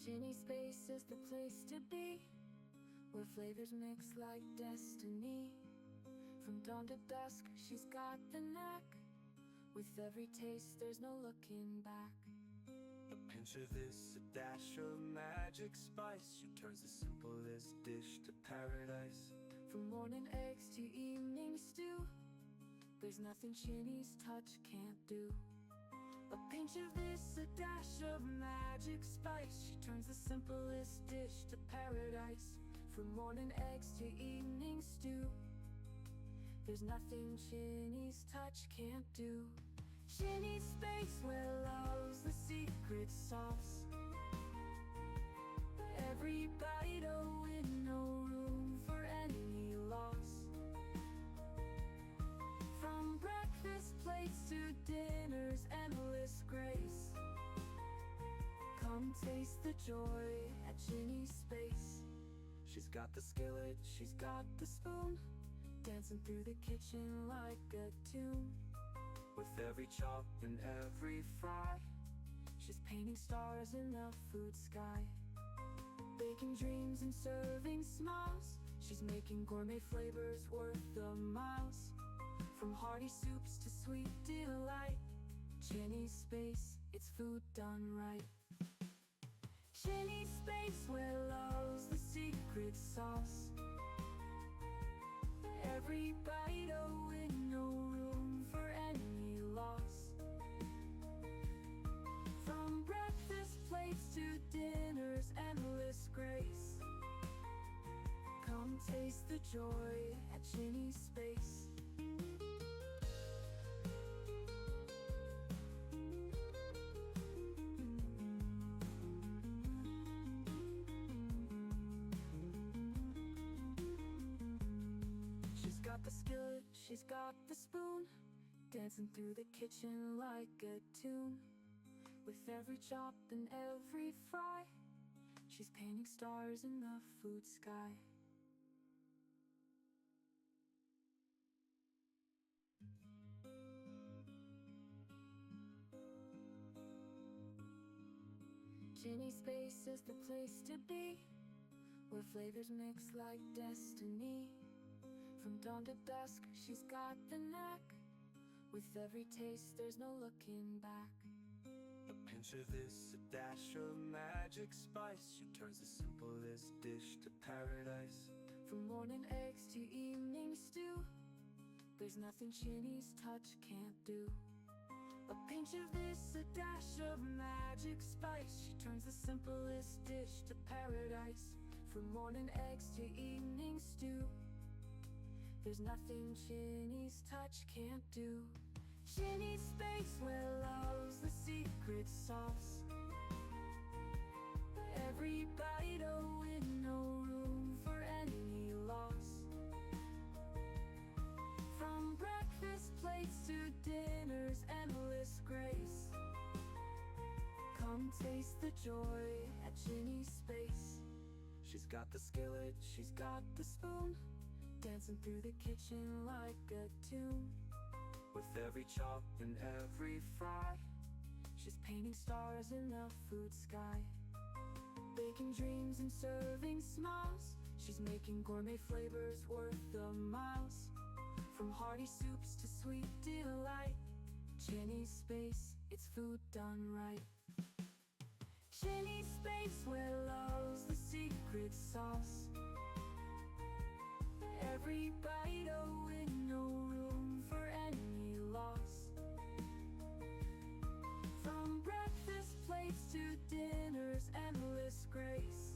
Ginny Space is the place to be, where flavors mix like destiny. From dawn to dusk, she's got the knack. With every taste, there's no looking back. A pinch of this, a dash of magic spice. She turns the simplest dish to paradise. From morning eggs to evening stew, there's nothing Ginny's touch can't do. A pinch of this, a dash of magic spice. She turns the simplest dish to paradise. From morning eggs to evening stew, there's nothing Ginny's touch can't do. Ginny's Space, where love's the secret sauce. Every bite a win, no room for any loss. From breakfast plates to dinner's endless grace, come taste the joy at Ginny's Space. She's got the skillet, She's got the spoon, dancing through the kitchen like a tune. with every chop and every fry. She's painting stars in the food sky, baking dreams and serving smiles. She's making gourmet flavors worth the miles. From hearty soups to sweet delight, Ginny's Space, it's food done right. Ginny's Space, where love's the secret sauce. Every bite a win, no room for any loss. From breakfast plates to dinner's endless grace, come taste the joy at Ginny's Space. She's got the skillet, she's got the spoon, dancing through the kitchen like a tune. With every chop and every fry, she's painting stars in the food sky. Ginny's Space is the place to be, where flavors mix like destiny. From dawn to dusk, she's got the knack. With every taste, there's no looking back. A pinch of this, a dash of magic spice. She turns the simplest dish to paradise. From morning eggs to evening stew, there's nothing Ginny's touch can't do. A pinch of this, a dash of magic spice. She turns the simplest dish to paradise. From morning eggs to evening stew, there's nothing Ginny's touch can't do. Ginny's Space, where love's the secret sauce. Every bite a win, no room for any loss. From breakfast plates to dinner's endless grace, come taste the joy at Ginny's Space. She's got the skillet, She's got the spoon, dancing through the kitchen like a tune. with every chop and every fry. She's painting stars in the food sky, baking dreams and serving smiles. She's making gourmet flavors worth the miles. From hearty soups to sweet delight, Ginny's Space, it's food done right. Ginny's Space, where love's the secret sauce. Every bite a win, no room for any loss. From breakfast plates to dinner's endless grace,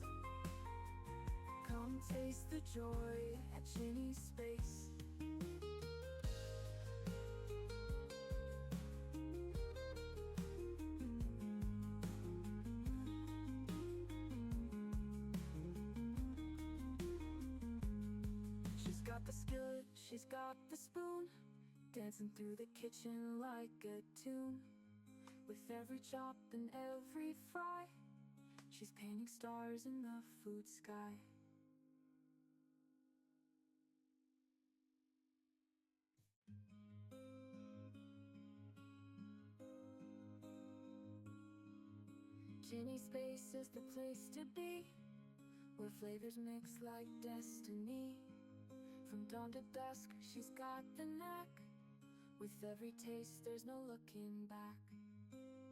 come taste the joy at Ginny's Space. She's got the skillet, she's got the spoon, dancing through the kitchen like a tune. With every chop and every fry, she's painting stars in the food sky. Ginny's space is the place to be, where flavors mix like destiny. From dawn to dusk, she's got the knack. With every taste, there's no looking back.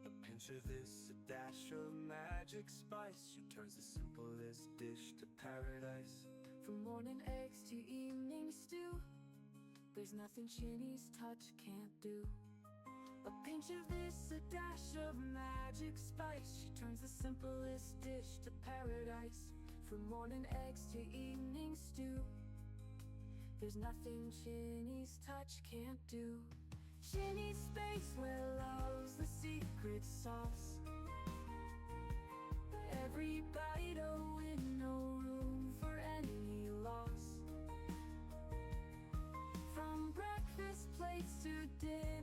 A pinch of this, a dash of magic spice. She turns the simplest dish to paradise. From morning eggs to evening stew, there's nothing Ginny's touch can't do. A pinch of this, a dash of magic spice. She turns the simplest dish to paradise. From morning eggs to evening stew, there's nothing Ginny's touch can't do. Ginny's space, where love's the secret sauce. Every bite a win, no room for any loss. From breakfast plates to dinner